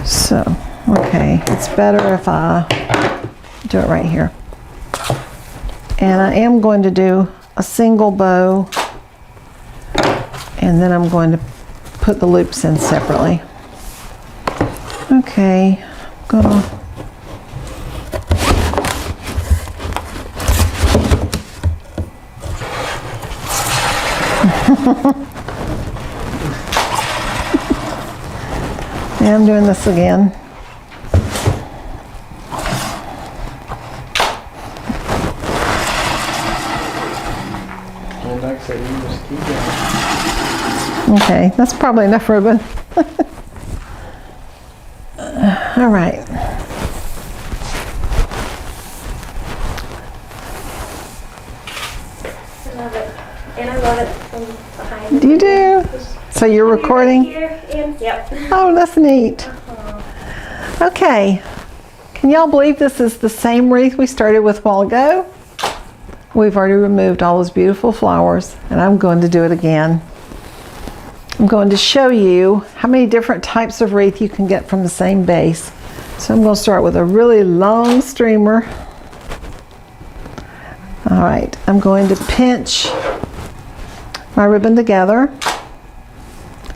So, okay, it's better if I do it right here. And I am going to do a single bow, and then I'm going to put the loops in separately. Okay, I'm gonna yeah, I'm doing this again. And like I said, you just keep going. Okay, that's probably enough ribbon. All right. I love it. And I love it from behind. You do? So you're recording? Here and, yep. Oh, that's neat. Okay. Can y'all believe this is the same wreath we started with a while ago? We've already removed all those beautiful flowers, and I'm going to do it again. I'm going to show you how many different types of wreath you can get from the same base. So I'm going to start with a really long streamer. All right, I'm going to pinch my ribbon together.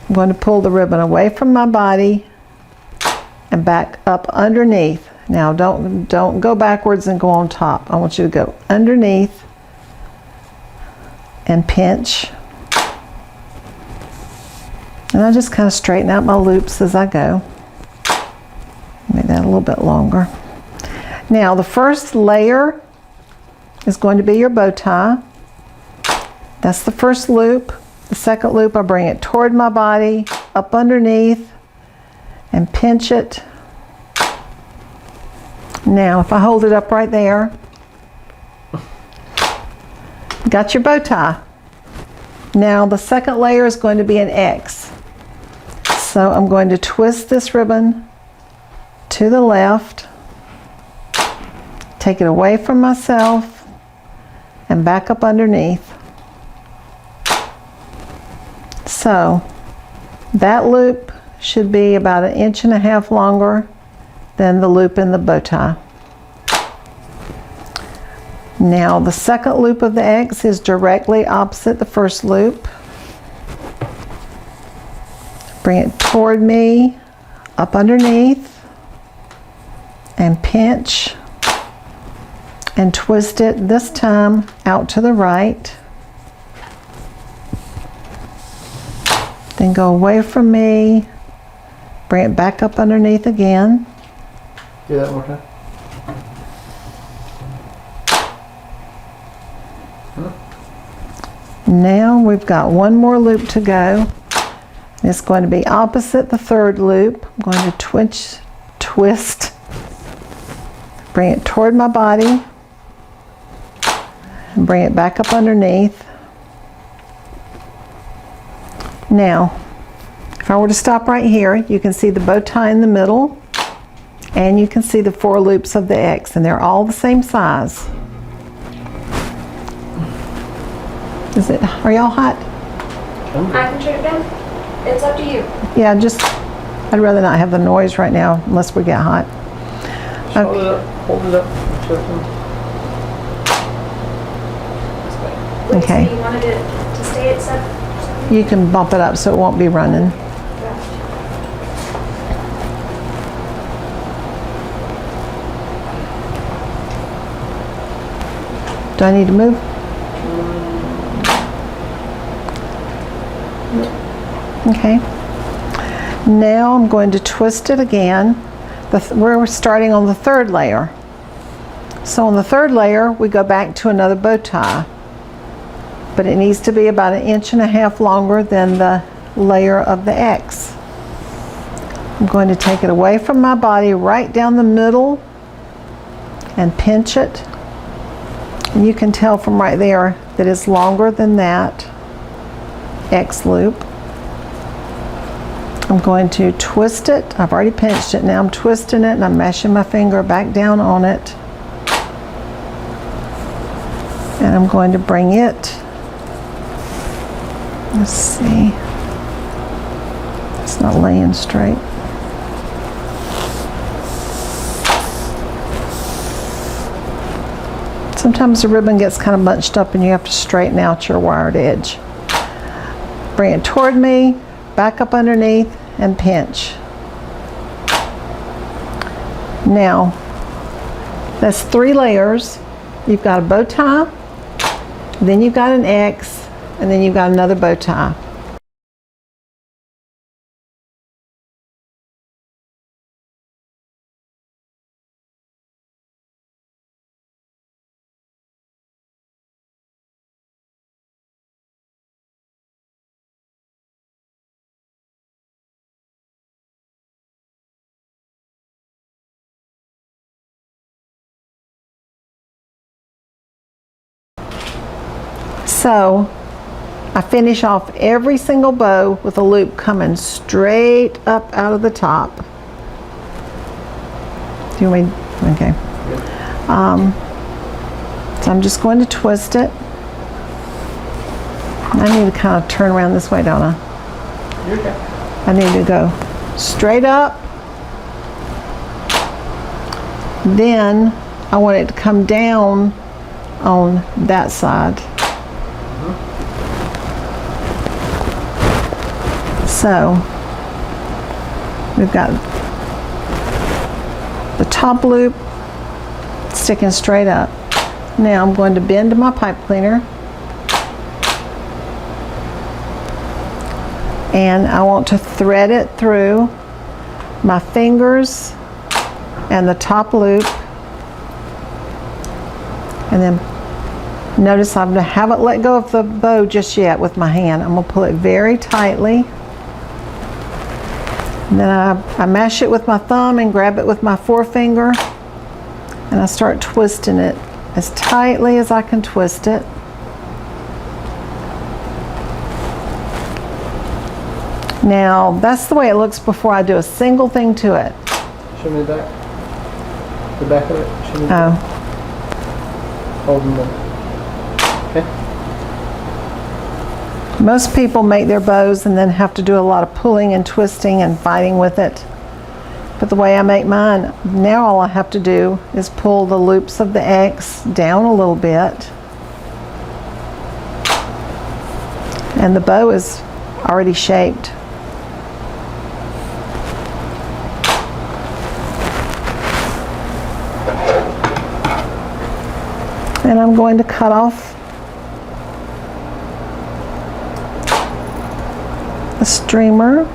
I'm going to pull the ribbon away from my body and back up underneath. Now don't go backwards and go on top. I want you to go underneath and pinch. And I just kind of straighten out my loops as I go. Make that a little bit longer. Now the first layer is going to be your bow tie. That's the first loop. The second loop, I bring it toward my body, up underneath, and pinch it. Now, if I hold it up right there, got your bow tie. Now, the second layer is going to be an X. So I'm going to twist this ribbon to the left, take it away from myself, and back up underneath. So that loop should be about 1.5 inches longer than the loop in the bow tie. Now the second loop of the X is directly opposite the first loop. Bring it toward me, up underneath, and pinch and twist it, this time out to the right. Then go away from me, bring it back up underneath again. Do that one more time. Now we've got one more loop to go. It's going to be opposite the third loop. I'm going to twist, bring it toward my body, and bring it back up underneath. Now, if I were to stop right here, you can see the bow tie in the middle, and you can see the 4 loops of the X, and they're all the same size. Are y'all hot? I can turn it down. It's up to you. Yeah, I'd rather not have the noise right now unless we get hot. Just hold it up. Hold it up. Okay. So you wanted it to stay at 7? You can bump it up so it won't be running. Do I need to move? Okay. Now I'm going to twist it again. We're starting on the third layer. So on the third layer, we go back to another bow tie. But it needs to be about 1.5 inches longer than the layer of the X. I'm going to take it away from my body right down the middle and pinch it. And you can tell from right there that it's longer than that X loop. I'm going to twist it. I've already pinched it. Now I'm twisting it and I'm mashing my finger back down on it. And I'm going to bring it, let's see, it's not laying straight. Sometimes the ribbon gets kind of bunched up and you have to straighten out your wired edge. Bring it toward me, back up underneath, and pinch. Now, that's 3 layers. You've got a bow tie, then you've got an X, and then you've got another bow tie. So I finish off every single bow with a loop coming straight up out of the top. Do you want me? Okay. So I'm just going to twist it. I need to kind of turn around this way, don't I? You're okay. I need to go straight up. Then I want it to come down on that side. So we've got the top loop sticking straight up. Now I'm going to bend my pipe cleaner, and I want to thread it through my fingers and the top loop, and then notice I haven't let go of the bow just yet with my hand. I'm going to pull it very tightly. And then I mash it with my thumb and grab it with my forefinger, and I start twisting it as tightly as I can twist it. Now that's the way it looks before I do a single thing to it. Show me the back. The back of it. Show me the back. Holding the. Okay. Most people make their bows and then have to do a lot of pulling and twisting and fighting with it. But the way I make mine, now all I have to do is pull the loops of the X down a little bit. And the bow is already shaped. And I'm going to cut off a streamer.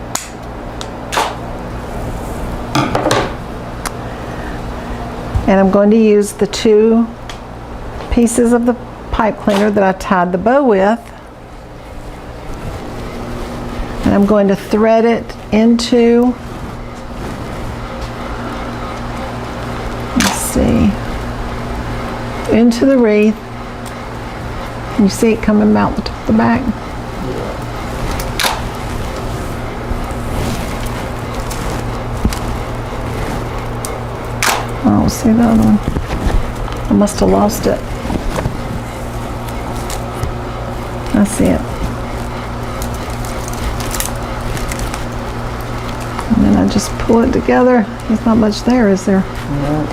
And I'm going to use the 2 pieces of the pipe cleaner that I tied the bow with. And I'm going to thread it into, let's see, into the wreath. You see it coming out the back? I don't see the other one. I must have lost it. I see it. And then I just pull it together. There's not much there, is there? No.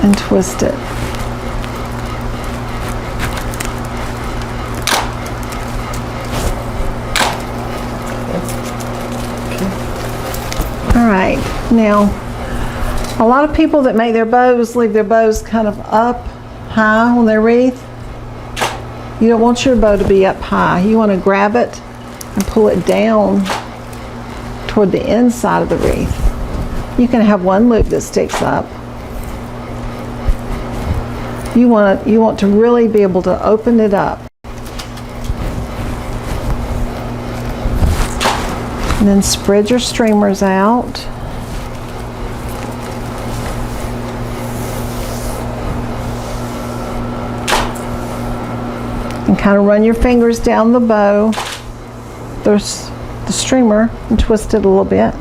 And twist it. All right, now a lot of people that make their bows leave their bows kind of up high on their wreath. You don't want your bow to be up high. You want to grab it and pull it down toward the inside of the wreath. You can have one loop that sticks up. You want to really be able to open it up. And then spread your streamers out. And kind of run your fingers down the bow, the streamer, and twist it a little bit.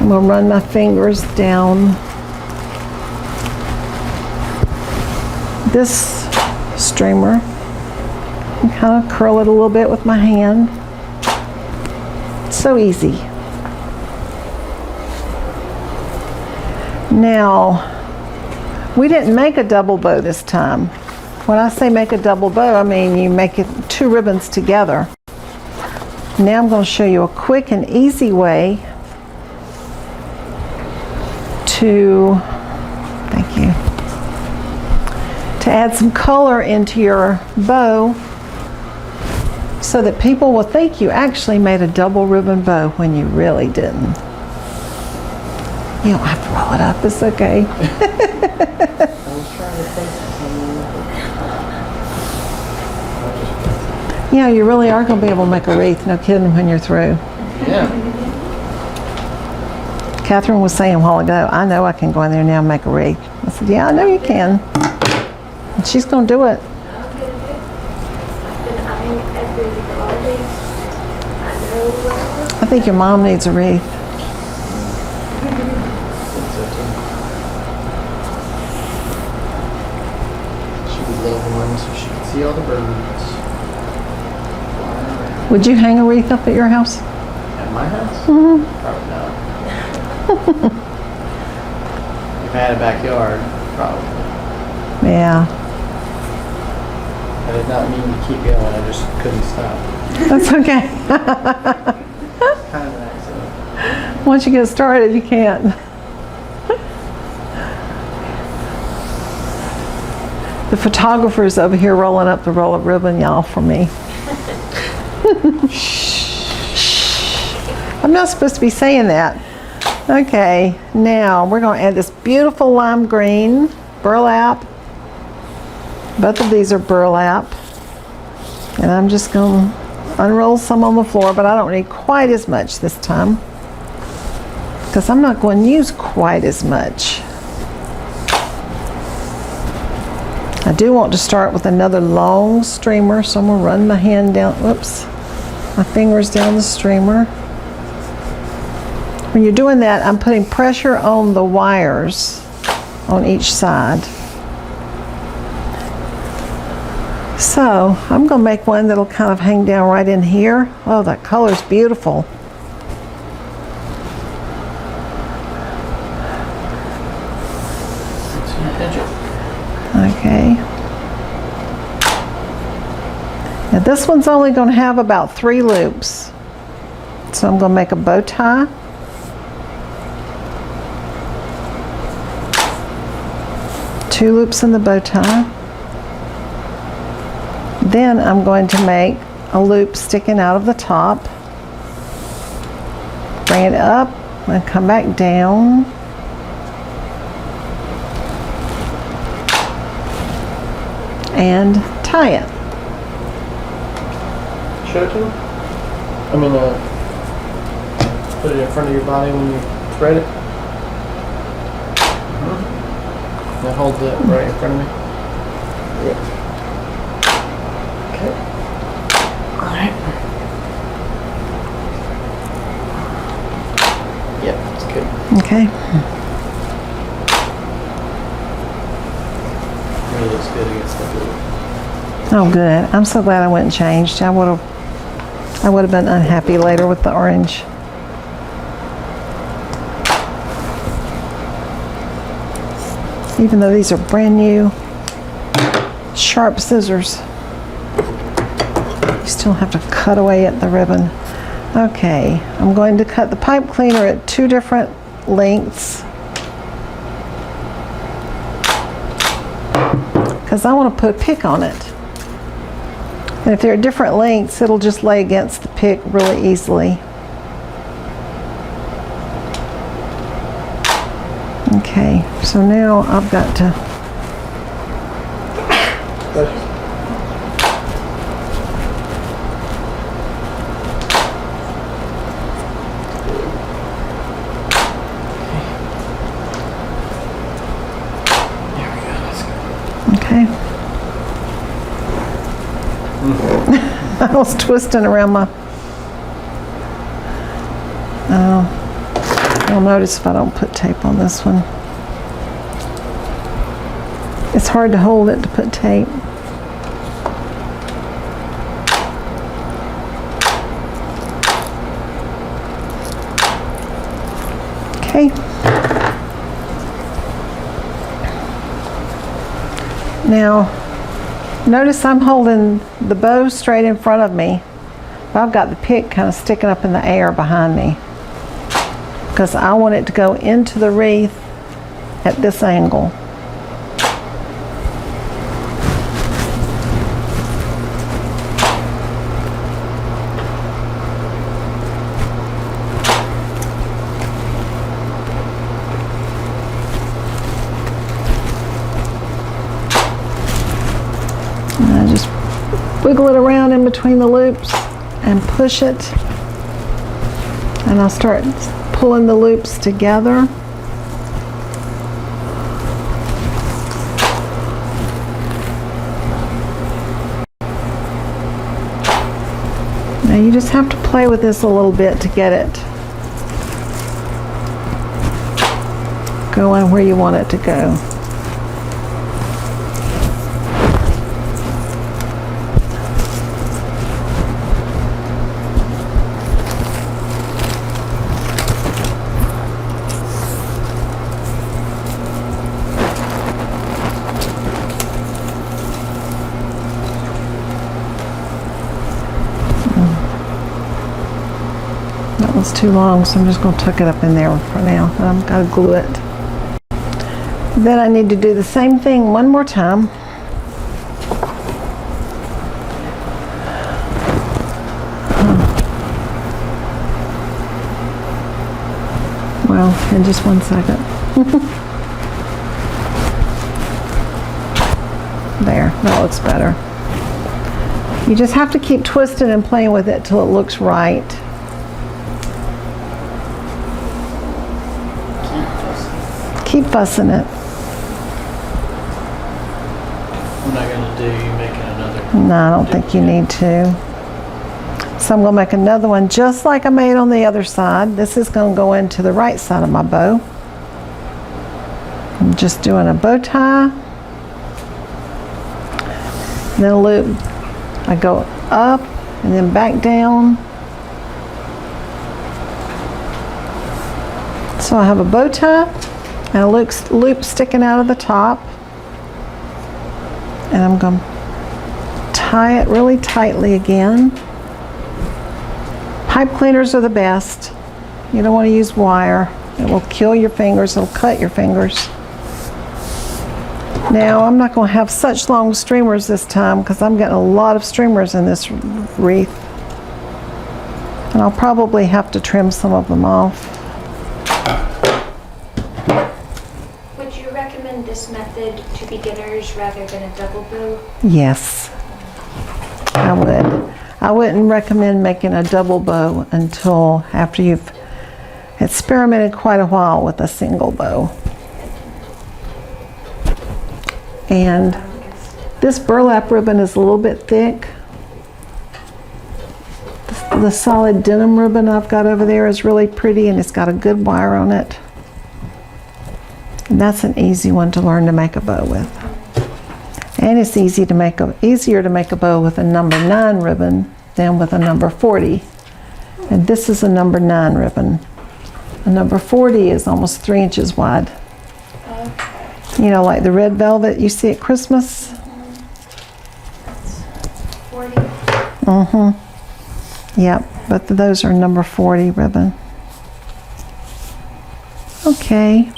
I'm going to run my fingers down this streamer and kind of curl it a little bit with my hand. It's so easy. Now, We didn't make a double bow this time. When I say make a double bow, I mean you make it 2 ribbons together. Now I'm going to show you a quick and easy way to, thank you, to add some color into your bow so that people will think you actually made a double ribbon bow when you really didn't. You don't have to roll it up, it's okay. I was trying to think of something. Yeah, you really are going to be able to make a wreath, no kidding, when you're through. Yeah. Catherine was saying a while ago, I know I can go in there now and make a wreath. I said, yeah, I know you can. And she's going to do it. I've been eyeing every holiday. I know where. I think your mom needs a wreath. She would love one so she could see all the birds flying around. Would you hang a wreath up at your house? At my house? Mm-hmm. Probably not. If I had a backyard, probably. Yeah, I did not mean to keep going, I just couldn't stop. that's okay. Kind of an accident. Once you get started, you can't. The photographer's over here rolling up the roll of ribbon, y'all, for me. I'm not supposed to be saying that. Okay, now we're going to add this beautiful lime green burlap. Both of these are burlap. And I'm just going to unroll some on the floor, but I don't need quite as much this time because I'm not going to use quite as much. I do want to start with another long streamer, so I'm going to run my hand down, whoops, my fingers down the streamer. When you're doing that, I'm putting pressure on the wires on each side. So I'm going to make one that'll kind of hang down right in here. Oh, that color's beautiful. Okay. Now this one's only going to have about 3 loops. So I'm going to make a bow tie. Two loops in the bow tie. Then I'm going to make a loop sticking out of the top. Bring it up and come back down. And tie it. Show it to them? I mean, put it in front of your body when you thread it. Now hold it right in front of me. Yep. Okay. Alright. Yep, that's good. Okay. Really looks good against the blue. Oh, good. I'm so glad I went and changed. I would have been unhappy later with the orange. Even though these are brand new, sharp scissors, you still have to cut away at the ribbon. Okay, I'm going to cut the pipe cleaner at 2 different lengths because I want to put a pick on it. And if they're different lengths, it'll just lay against the pick really easily. Okay, so now I've got to okay. I was twisting around my, oh, you'll notice if I don't put tape on this one. It's hard to hold it to put tape. Okay. Now, notice I'm holding the bow straight in front of me. I've got the pick kind of sticking up in the air behind me because I want it to go into the wreath at this angle. And I just wiggle it around in between the loops and push it, and I'll start pulling the loops together. Now you just have to play with this a little bit to get it going where you want it to go. That was too long, so I'm just going to tuck it up in there for now. I've got to glue it. Then I need to do the same thing one more time. Well, in just one second. There, that looks better. You just have to keep twisting and playing with it till it looks right. Keep fussing it. I'm not gonna do you making another. No, I don't think you need to. So I'm going to make another one just like I made on the other side. This is going to go into the right side of my bow. I'm just doing a bow tie. And then a loop. I go up and then back down. So I have a bow tie and a loop sticking out of the top. And I'm going to tie it really tightly again. Pipe cleaners are the best. You don't want to use wire. It will kill your fingers. It'll cut your fingers. Now I'm not going to have such long streamers this time because I'm getting a lot of streamers in this wreath. And I'll probably have to trim some of them off. Would you recommend this method to beginners rather than a double bow? Yes, I would. I wouldn't recommend making a double bow until after you've experimented quite a while with a single bow. And this burlap ribbon is a little bit thick. The solid denim ribbon I've got over there is really pretty and it's got a good wire on it. And that's an easy one to learn to make a bow with. And it's easier to make a bow with a number 9 ribbon than with a number 40. And this is a number 9 ribbon. A number 40 is almost 3 inches wide. You know, like the red velvet you see at Christmas? 40. Yep, but those are number 40 ribbon. Okay.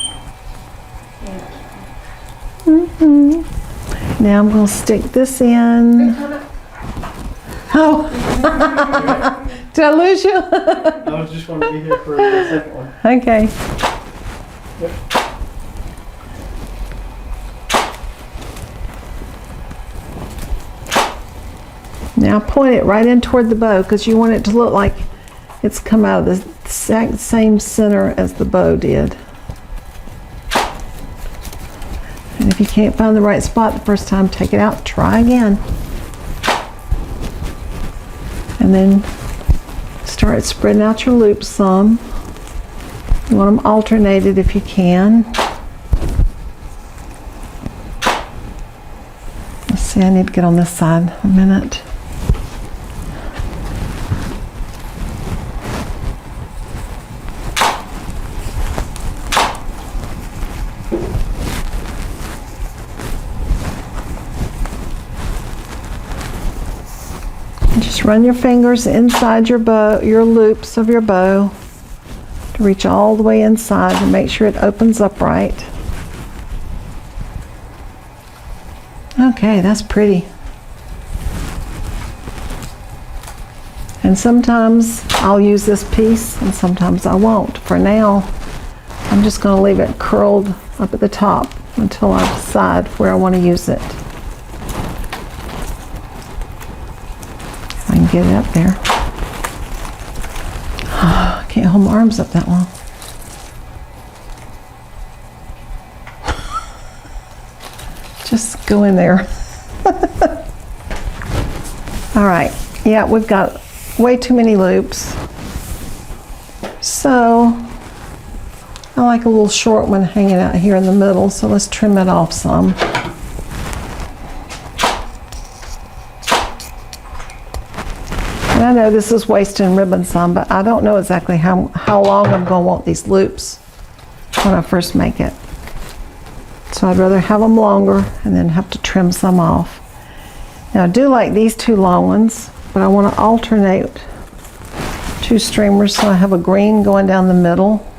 Now I'm going to stick this in. Oh, did I lose you? I was just gonna be here for the second one. Okay. Yep. Now point it right in toward the bow because you want it to look like it's come out of the exact same center as the bow did. And if you can't find the right spot the first time, take it out, try again. And then start spreading out your loops some. You want them alternated if you can. Let's see, I need to get on this side a minute. Run your fingers inside your bow, your loops of your bow, to reach all the way inside and make sure it opens up right. Okay, that's pretty. And sometimes I'll use this piece and sometimes I won't. For now, I'm just going to leave it curled up at the top until I decide where I want to use it. If I can get it up there. I can't hold my arms up that long. Just go in there. All right, yeah, we've got way too many loops. So I like a little short one hanging out here in the middle, so let's trim it off some. And I know this is wasting ribbon some, but I don't know exactly how long I'm going to want these loops when I first make it. So I'd rather have them longer and then have to trim some off. Now I do like these two long ones, but I want to alternate two streamers so I have a green going down the middle.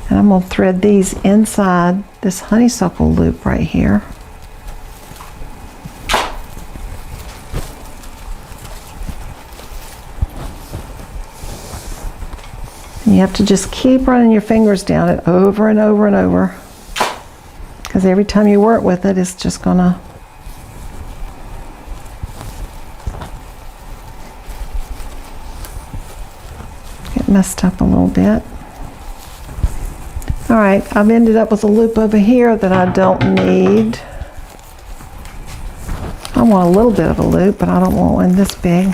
And I'm going to thread these inside this honeysuckle loop right here. And you have to just keep running your fingers down it over and over and over, because every time you work with it, it's just going to get messed up a little bit. All right, I've ended up with a loop over here that I don't need. I want a little bit of a loop, but I don't want one this big.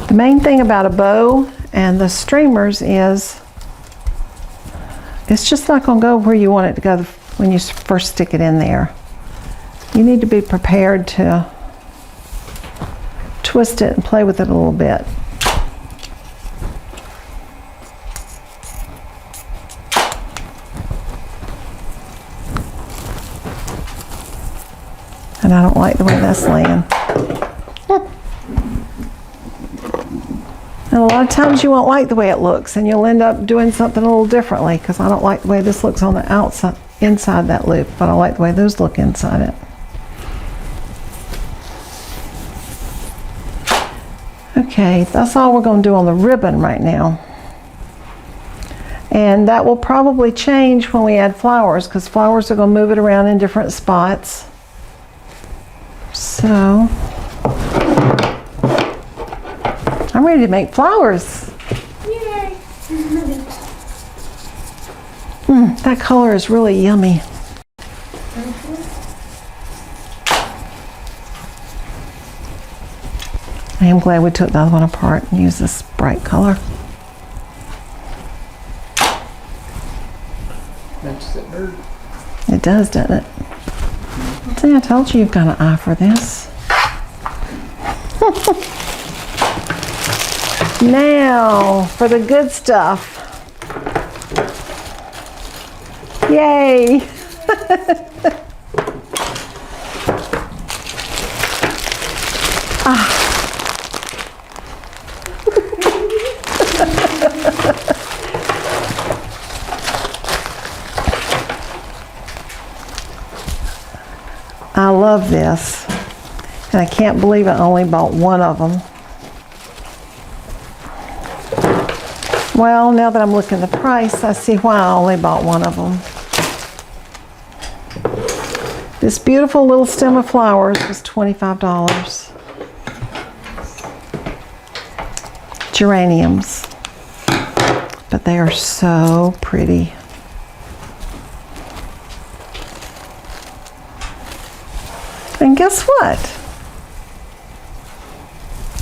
The main thing about a bow and the streamers is it's just not going to go where you want it to go when you first stick it in there. You need to be prepared to twist it and play with it a little bit. And I don't like the way that's laying. And a lot of times you won't like the way it looks, and you'll end up doing something a little differently, because I don't like the way this looks on the outside, inside that loop, but I like the way those look inside it. Okay, that's all we're going to do on the ribbon right now. And that will probably change when we add flowers, because flowers are going to move it around in different spots. So I'm ready to make flowers. Yay! That color is really yummy. I am glad we took the other one apart and used this bright color. Matches that bird. It does, doesn't it? See, I told you you've got an eye for this. Now, for the good stuff. Yay! I love this, and I can't believe I only bought one of them. Well, now that I'm looking at the price, I see why I only bought one of them. This beautiful little stem of flowers was $25. Geraniums, but they are so pretty. And guess what?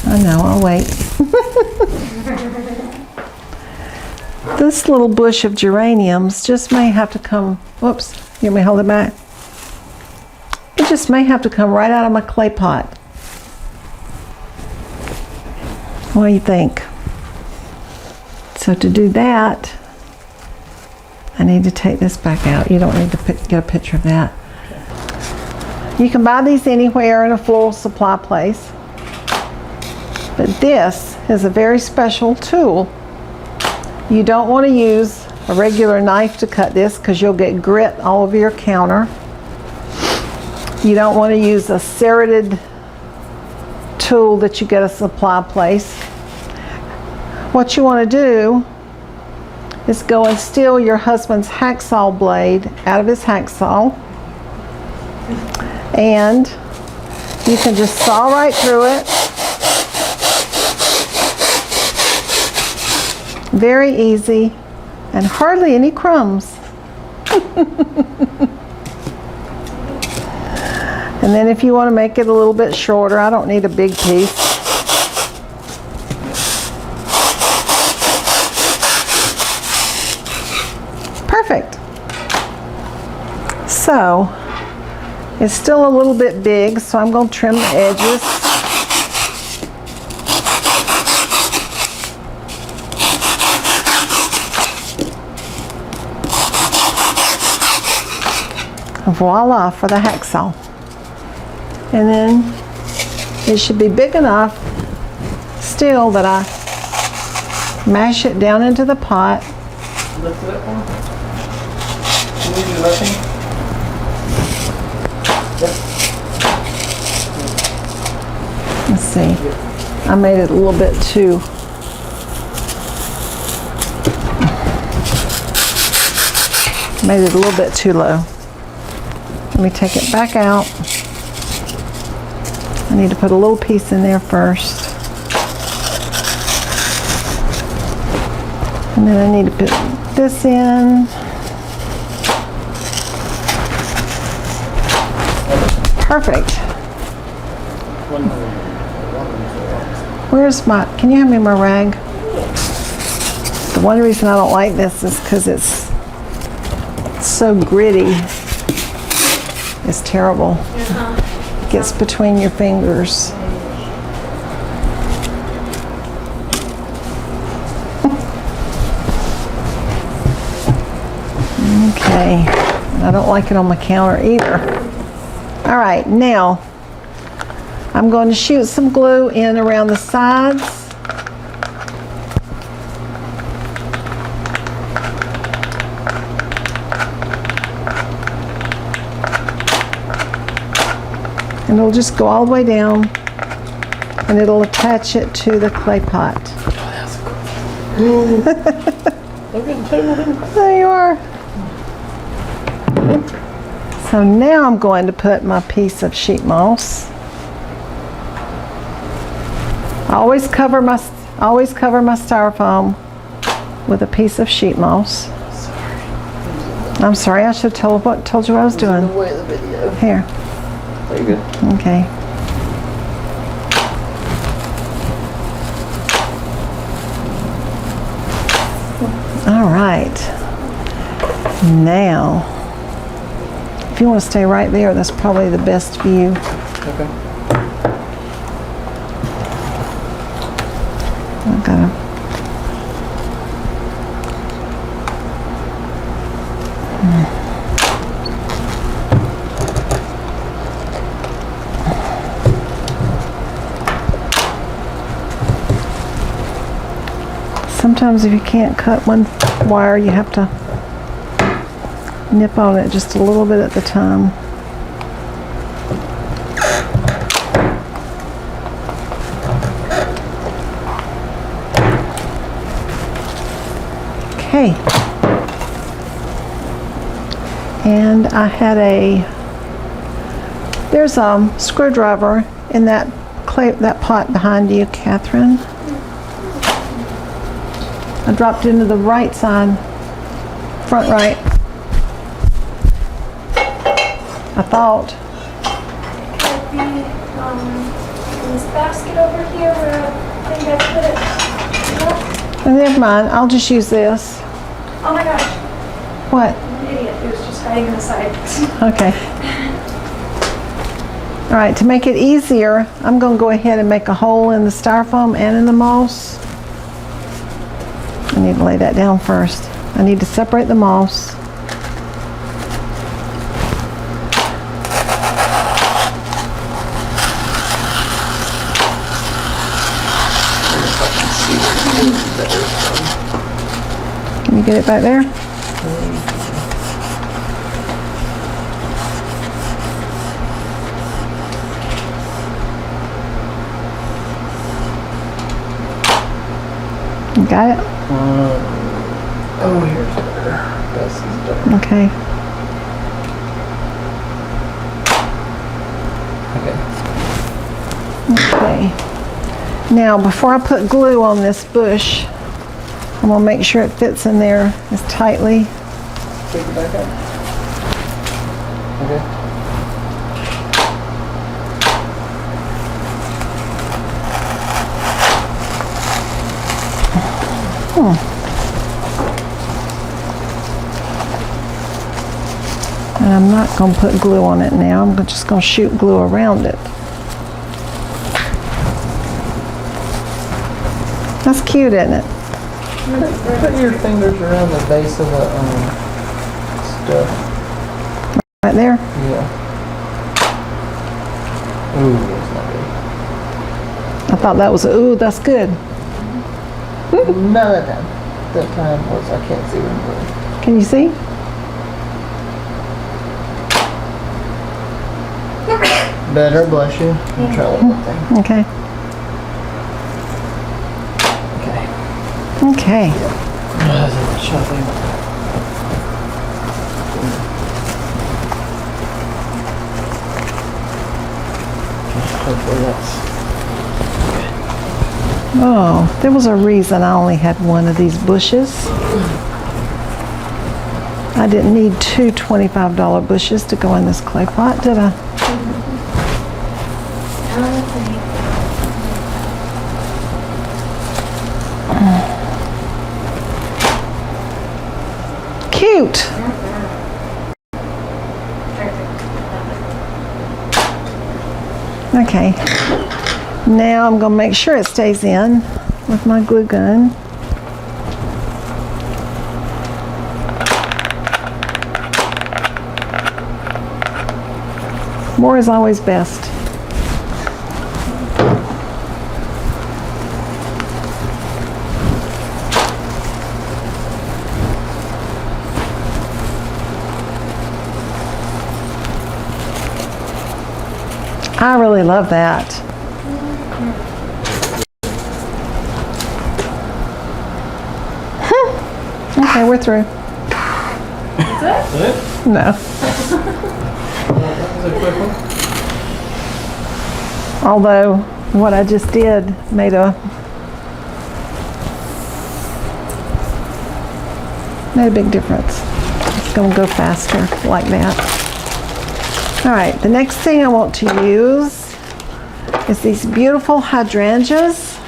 I know, I'll wait. This little bush of geraniums just may have to come, whoops, you want me to hold it back? It just may have to come right out of my clay pot. What do you think? So to do that, I need to take this back out. You don't need to get a picture of that. You can buy these anywhere in a floral supply place. But this is a very special tool. You don't want to use a regular knife to cut this because you'll get grit all over your counter. You don't want to use a serrated tool that you get at a supply place. What you want to do is go and steal your husband's hacksaw blade out of his hacksaw, and you can just saw right through it. Very easy and hardly any crumbs. And then if you want to make it a little bit shorter, I don't need a big piece. Perfect. So, it's still a little bit big, so I'm going to trim the edges. Voila for the hacksaw. And then it should be big enough still that I mash it down into the pot. Lift it up one. Can you do nothing? Yep. Let's see. I made it a little bit too. Made it a little bit too low. Let me take it back out. I need to put a little piece in there first. And then I need to put this in. Perfect. Where's my, can you hand me my rag? The one reason I don't like this is because it's so gritty. It's terrible. It gets between your fingers. Okay, I don't like it on my counter either. All right, now I'm going to shoot some glue in around the sides. And it'll just go all the way down, and it'll attach it to the clay pot. Look at the table. There you are. So now I'm going to put my piece of sheet moss. I always cover my styrofoam with a piece of sheet moss. I'm sorry, I should have told you what I was doing. Here. There you go. Okay. All right. Now, if you want to stay right there, that's probably the best view. Okay. I've got to. Sometimes if you can't cut one wire, you have to nip on it just a little bit at the time. Okay. And I had there's a screwdriver in that pot behind you, Catherine. I dropped into the right side, front right. I thought. Could be in this basket over here where I think I put it. And never mind, I'll just use this. Oh my gosh, What? I'm an idiot. It was just hiding in the side. Okay. All right, to make it easier, I'm going to go ahead and make a hole in the styrofoam and in the moss. I need to lay that down first. I need to separate the moss. Can you get it back there? You got it? Oh, here's better. This is better. Okay. Okay. Okay. Now, before I put glue on this bush, I'm gonna make sure it fits in there as tightly. Take it back up. Okay. And I'm not going to put glue on it now. I'm just going to shoot glue around it. That's cute, isn't it? Put your fingers around the base of the stuff. Right there? Yeah. Ooh, that's not good. I thought that was, ooh, that's good. No, that time was, I can't see what I'm Can you see? doing. Better, bless you. I'm trying one thing. Okay. Okay. Okay. That's a shoving. Hopefully that's Oh, there was a reason I only had one of these bushes. I didn't need two $25 bushes to go in this clay pot, did I? Cute. Okay. Now I'm going to make sure it stays in with my glue gun. More is always best. I really love that. Okay, we're through. That's it? No. That was a quick one. Although what I just did made a big difference. It's going to go faster like that. All right, the next thing I want to use is these beautiful hydrangeas.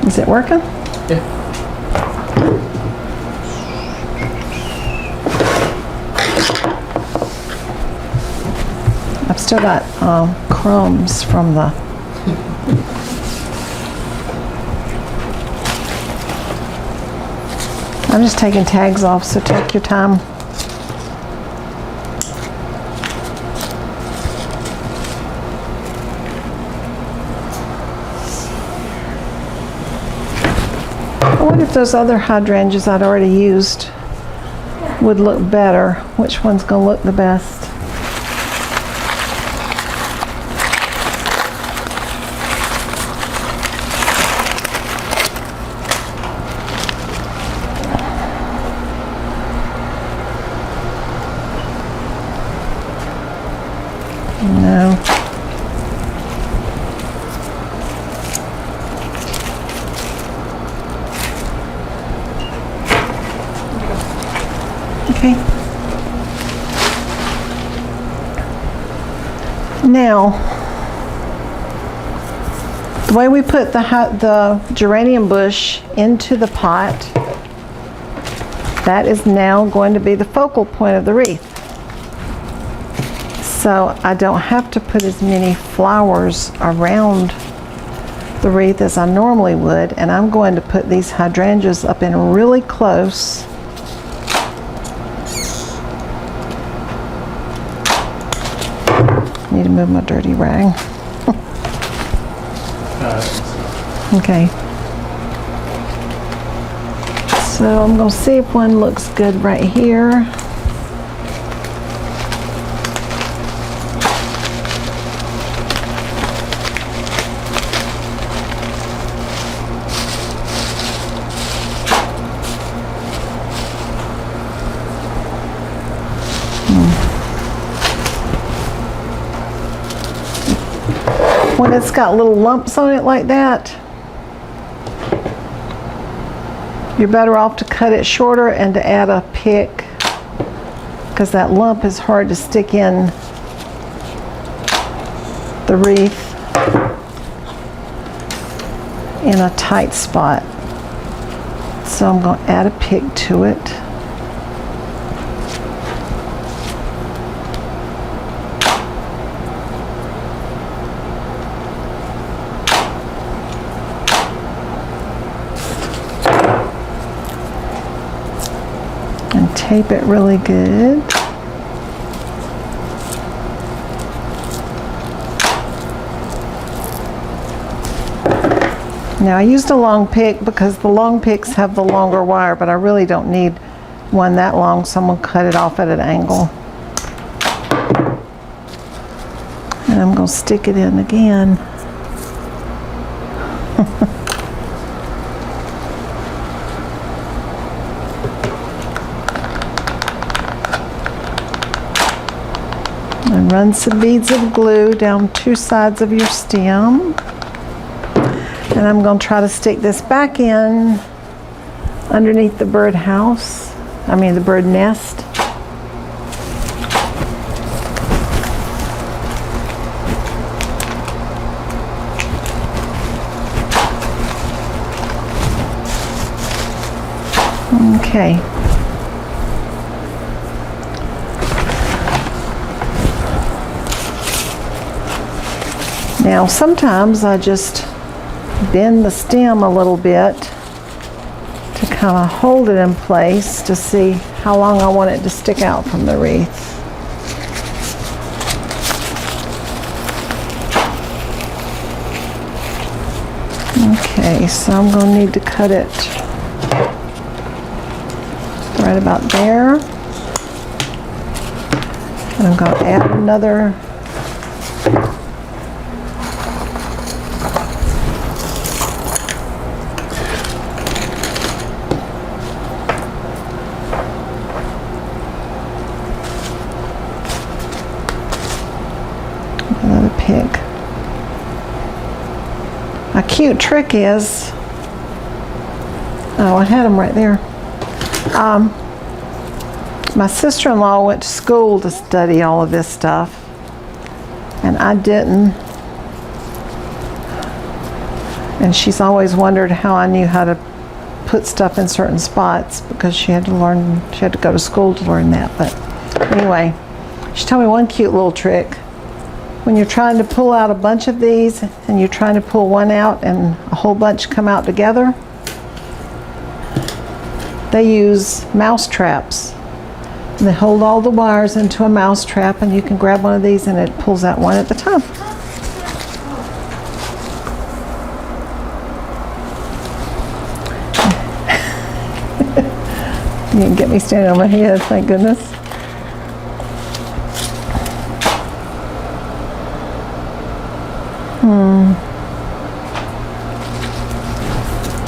Is it working? Yeah. I've still got crumbs from the I'm just taking tags off, so take your time. I wonder if those other hydrangeas I'd already used would look better. Which one's going to look the best? No. Okay. Now, the way we put the geranium bush into the pot, that is now going to be the focal point of the wreath. So I don't have to put as many flowers around the wreath as I normally would, and I'm going to put these hydrangeas up in really close. Need to move my dirty rag. Okay. So I'm going to see if one looks good right here. When it's got little lumps on it like that, you're better off to cut it shorter and to add a pick, because that lump is hard to stick in the wreath in a tight spot. So I'm going to add a pick to it. Tape it really good. Now I used a long pick because the long picks have the longer wire, but I really don't need one that long, so I'm going to cut it off at an angle. And I'm going to stick it in again. And run some beads of glue down two sides of your stem. And I'm going to try to stick this back in underneath the bird house, the bird nest. Okay. Now sometimes I just bend the stem a little bit to kind of hold it in place to see how long I want it to stick out from the wreath. Okay, so I'm going to need to cut it right about there. And I'm going to add another pick. A cute trick is, I had them right there. My sister-in-law went to school to study all of this stuff, and I didn't. And she's always wondered how I knew how to put stuff in certain spots, because she had to go to school to learn that. But anyway, she told me one cute little trick. When you're trying to pull out a bunch of these and you're trying to pull one out and a whole bunch come out together, they use mouse traps. And they hold all the wires into a mouse trap, and you can grab one of these and it pulls out one at a time. You didn't get me standing on my head, thank goodness.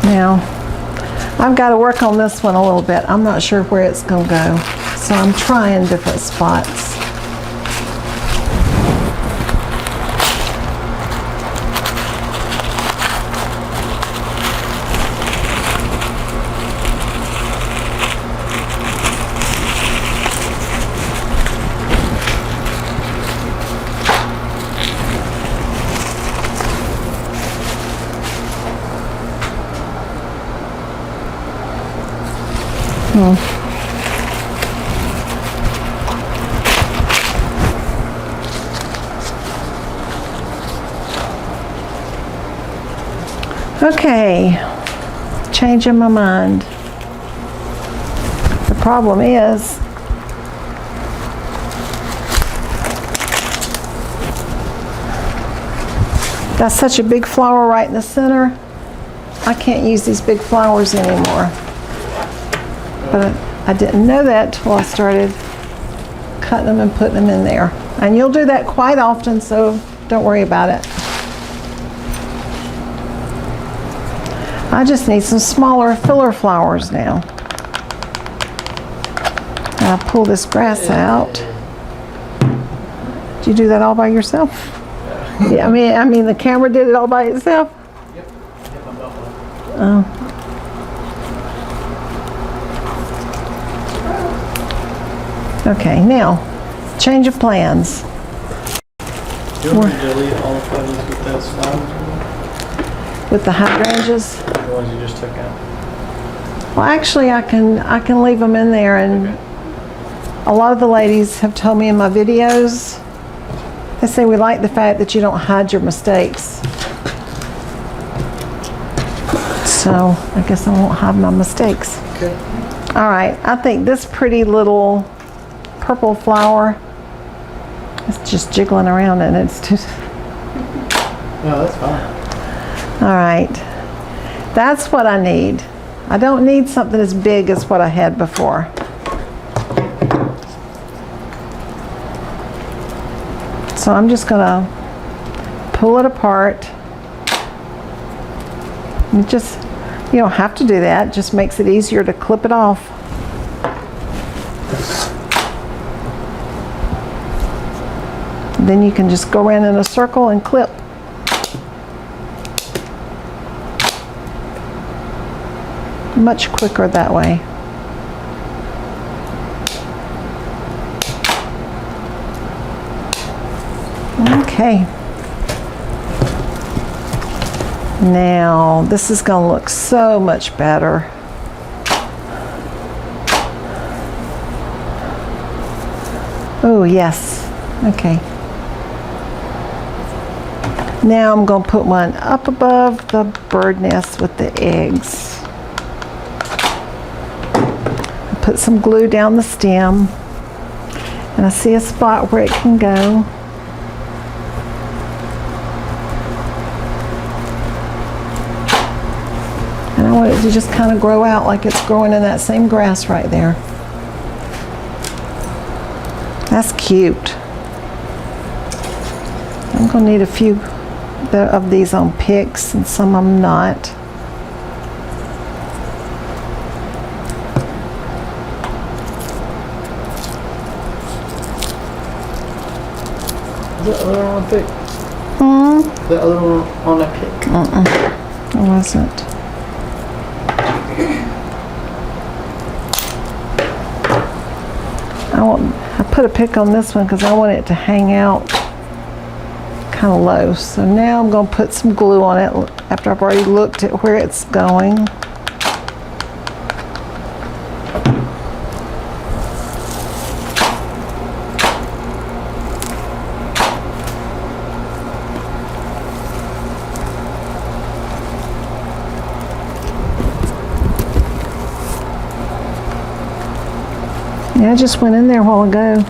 Now, I've got to work on this one a little bit. I'm not sure where it's going to go, so I'm trying different spots. Okay, changing my mind. The problem is, that's such a big flower right in the center. I can't use these big flowers anymore. But I didn't know that till I started cutting them and putting them in there. And you'll do that quite often, so don't worry about it. I just need some smaller filler flowers now. And I pull this grass out. Did you do that all by yourself? Yeah, I mean the camera did it all by itself? Yep. Yep, I'm about one. Oh. Okay, now, change of plans. Do you want me to delete all the photos with those flowers? With the hydrangeas. The ones you just took out? Well, actually, I can leave them in there, and a lot of the ladies have told me in my videos, they say we like the fact that you don't hide your mistakes. So, I guess I won't hide my mistakes. Okay. All right, I think this pretty little purple flower is just jiggling around, and it's just... No, that's fine. All right, that's what I need. I don't need something as big as what I had before. So I'm just gonna pull it apart. You don't have to do that, it just makes it easier to clip it off. Then you can just go around in a circle and clip. Much quicker that way. Okay. Now, this is going to look so much better. Oh, yes. Okay. Now I'm going to put one up above the bird nest with the eggs. Put some glue down the stem, and I see a spot where it can go. And I want it to just kind of grow out like it's growing in that same grass right there. That's cute. I'm going to need a few of these on picks and some of them not. Is the other one on a pick? The other one on a pick? It wasn't. I put a pick on this one because I want it to hang out kind of low. So now I'm going to put some glue on it after I've already looked at where it's going. Yeah, I just went in there a while ago.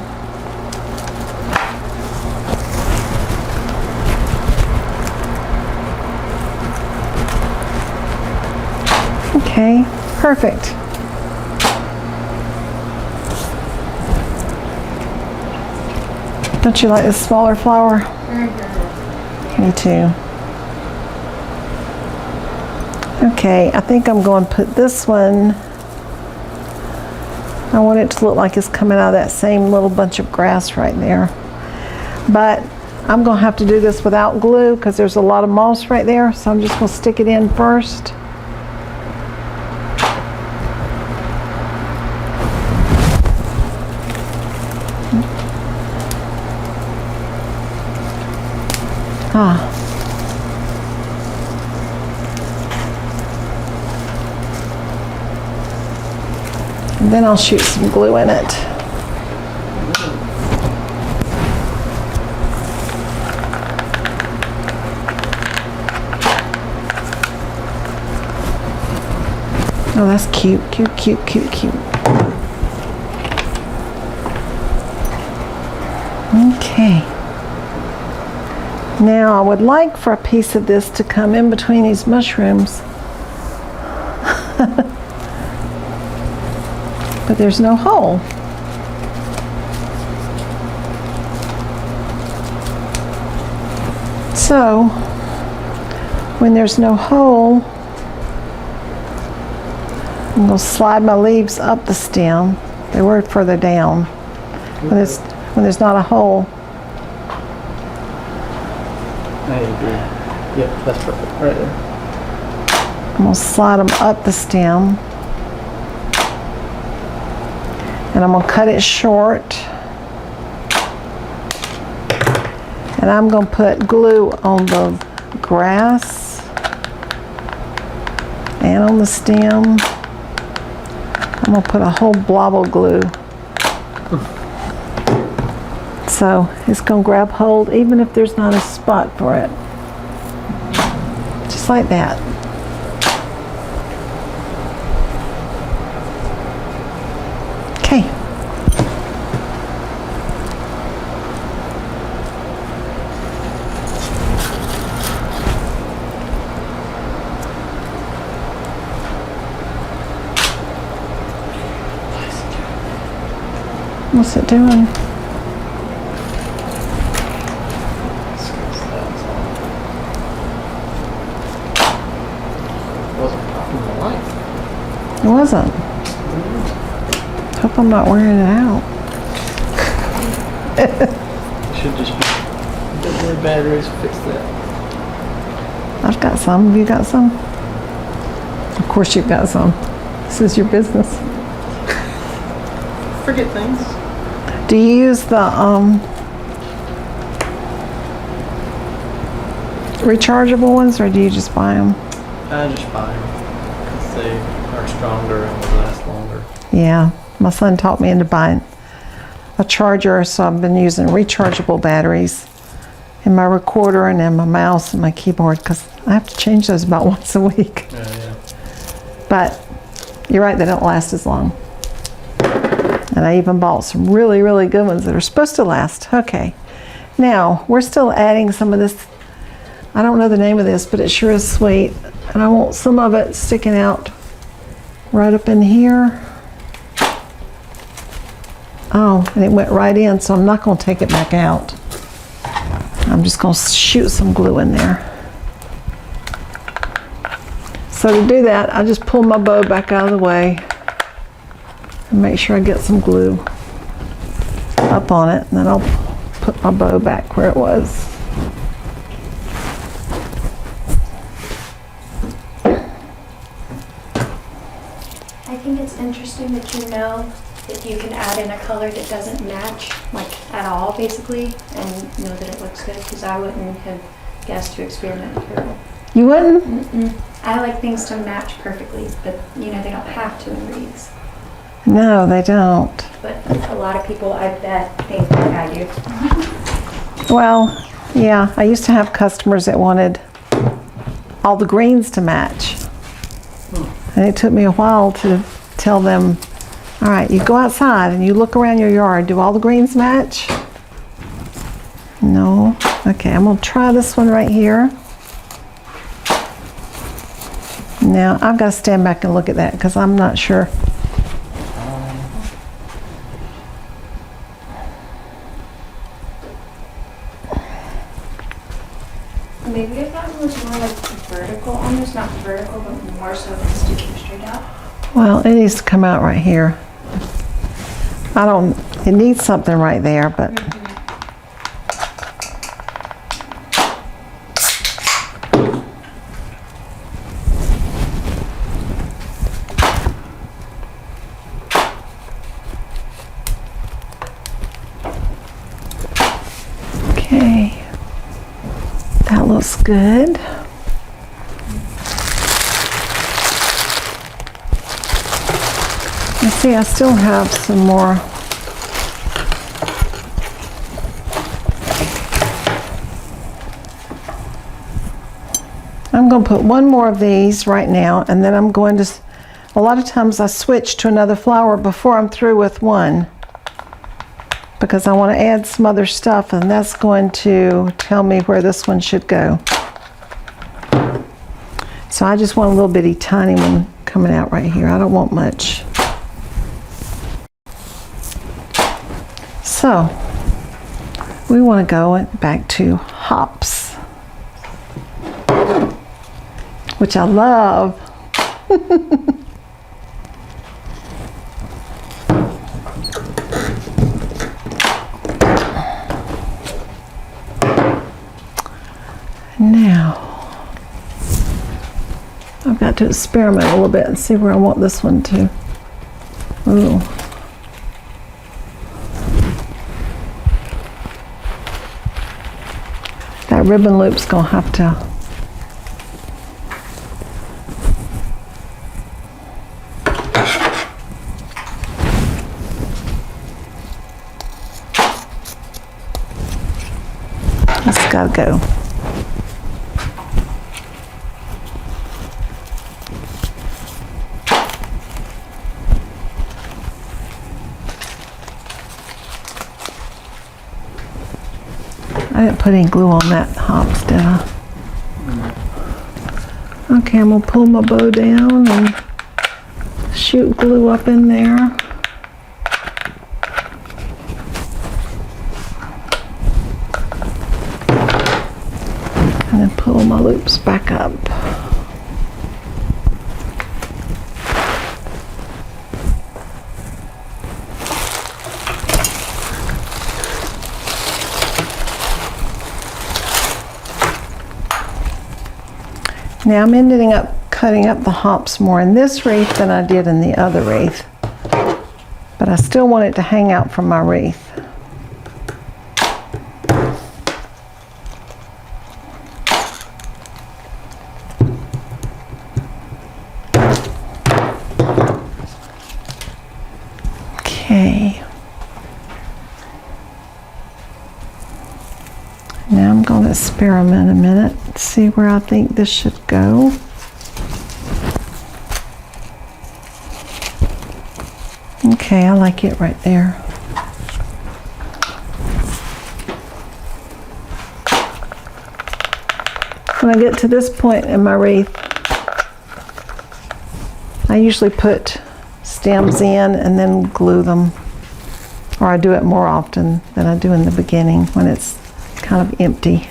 Okay, perfect. Don't you like this smaller flower? Me too. Okay, I think I'm going to put this one, I want it to look like it's coming out of that same little bunch of grass right there. But I'm going to have to do this without glue because there's a lot of moss right there, so I'm just going to stick it in first. And then I'll shoot some glue in it. Oh, that's cute, cute, cute, cute, cute. Okay. Now I would like for a piece of this to come in between these mushrooms. But there's no hole. So, when there's no hole, I'm going to slide my leaves up the stem. They were further down. When there's not a hole. I agree. Yep, that's perfect. Right there. I'm going to slide them up the stem. And I'm going to cut it short. And I'm going to put glue on the grass and on the stem. I'm going to put a whole blob of glue. So it's going to grab hold even if there's not a spot for it. Just like that. Okay. What's it doing? It wasn't. Hope I'm not wearing it out. Should just be a bit more batteries to fix that. I've got some. Have you got some? Of course you've got some. This is your business. Forget things. Do you use the rechargeable ones or do you just buy them? I just buy them because they are stronger and will last longer. Yeah, my son taught me into buying a charger, so I've been using rechargeable batteries in my recorder and in my mouse and my keyboard because I have to change those about once a week. Yeah. But you're right, they don't last as long. And I even bought some really, really good ones that are supposed to last. Okay, now we're still adding some of this. I don't know the name of this, but it sure is sweet. And I want some of it sticking out right up in here. Oh, and it went right in, so I'm not going to take it back out. I'm just going to shoot some glue in there. So to do that, I just pull my bow back out of the way and make sure I get some glue up on it, and then I'll put my bow back where it was. I think it's interesting that you know that you can add in a color that doesn't match, like at all, basically, and know that it looks good, because I wouldn't have guessed to experiment with purple. You wouldn't? Mm-mm. I like things to match perfectly, but you know, they don't have to in wreaths. No, they don't. But a lot of people, I bet, think like I do. Well, yeah, I used to have customers that wanted all the greens to match. And it took me a while to tell them, all right, you go outside and you look around your yard, do all the greens match? No. Okay, I'm gonna try this one right here. Now, I've got to stand back and look at that because I'm not sure. Maybe if that one was more like vertical, almost not vertical, but more so than sticking straight out. Well, it needs to come out right here. It needs something right there, but. Okay, that looks good. You see, I still have some more. I'm going to put one more of these right now, and then I'm going to A lot of times I switch to another flower before I'm through with one, because I want to add some other stuff, and that's going to tell me where this one should go. So I just want a little bitty tiny one coming out right here. I don't want much. So we want to go back to hops, which I love. Now, I've got to experiment a little bit and see where I want this one to. Ooh. That ribbon loop's gonna have to. It's gotta go. I didn't put any glue on that hops, did I? Okay, I'm gonna pull my bow down and shoot glue up in there. And then pull my loops back up. Now I'm ending up cutting up the hops more in this wreath than I did in the other wreath, but I still want it to hang out from my wreath. Okay. Now I'm going to experiment a minute, see where I think this should go. Okay, I like it right there. When I get to this point in my wreath, I usually put stems in and then glue them, or I do it more often than I do in the beginning when it's kind of empty.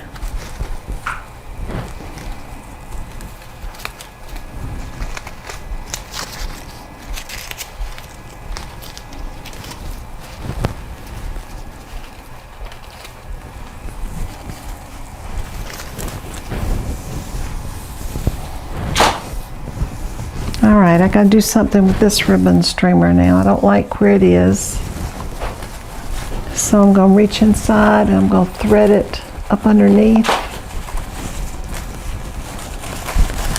All right, I gotta do something with this ribbon streamer now. I don't like where it is. So I'm gonna reach inside and I'm gonna thread it up underneath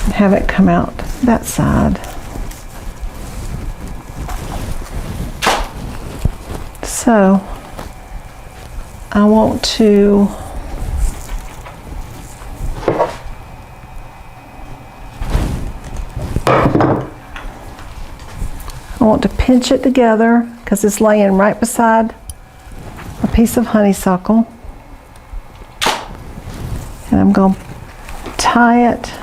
and have it come out that side. So I want to pinch it together because it's laying right beside a piece of honeysuckle, and I'm going to tie it.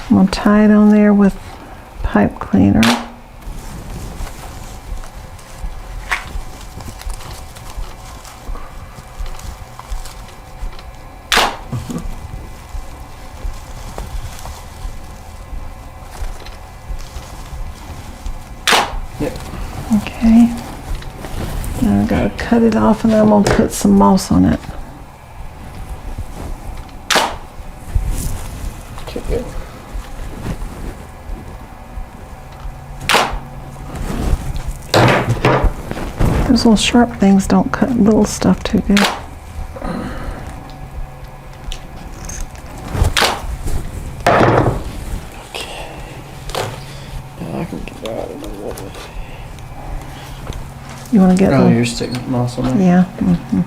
I'm going to tie it on there with pipe cleaner. Okay, now I've got to cut it off and then I'm going to put some moss on it. Okay, good. Those little sharp things don't cut little stuff too good. Okay. Now I can get that out of the way. You want to get Oh, the... you're sticking moss on there? Yeah. Mm-hmm.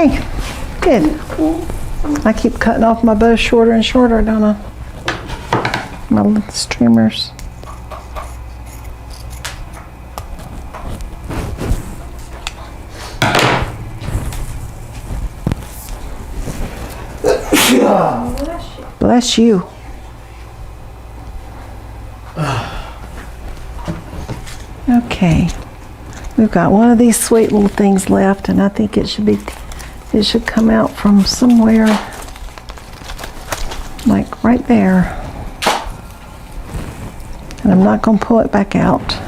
Okay, good. I keep cutting off my bow shorter and shorter, don't I? My little streamers. Bless you. Okay, we've got one of these sweet little things left, and I think it should come out from somewhere, like right there. And I'm not going to pull it back out.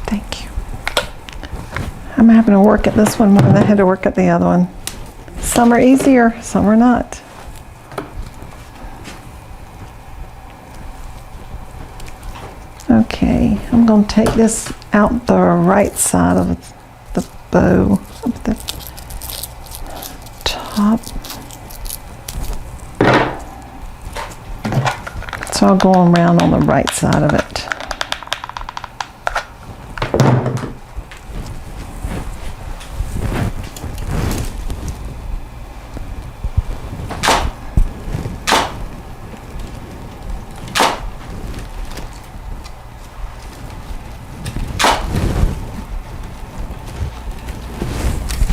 Thank you. I'm having to work at this one more than I had to work at the other one. Some are easier, some are not. Okay, I'm going to take this out the right side of the bow, of the top. So I'll go around on the right side of it.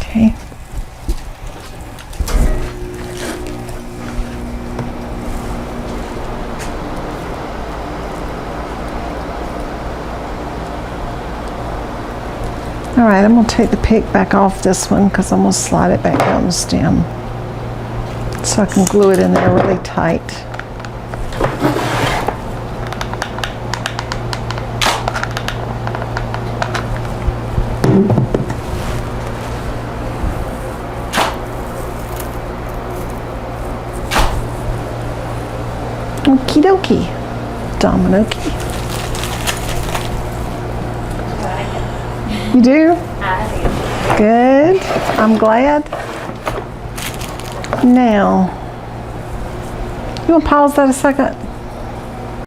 Okay. All right, I'm going to take the pick back off this one because I'm going to slide it back down the stem so I can glue it in there really tight. Okie dokie. Dominokie. You do? Good. I'm glad. Now, you want to pause that a second?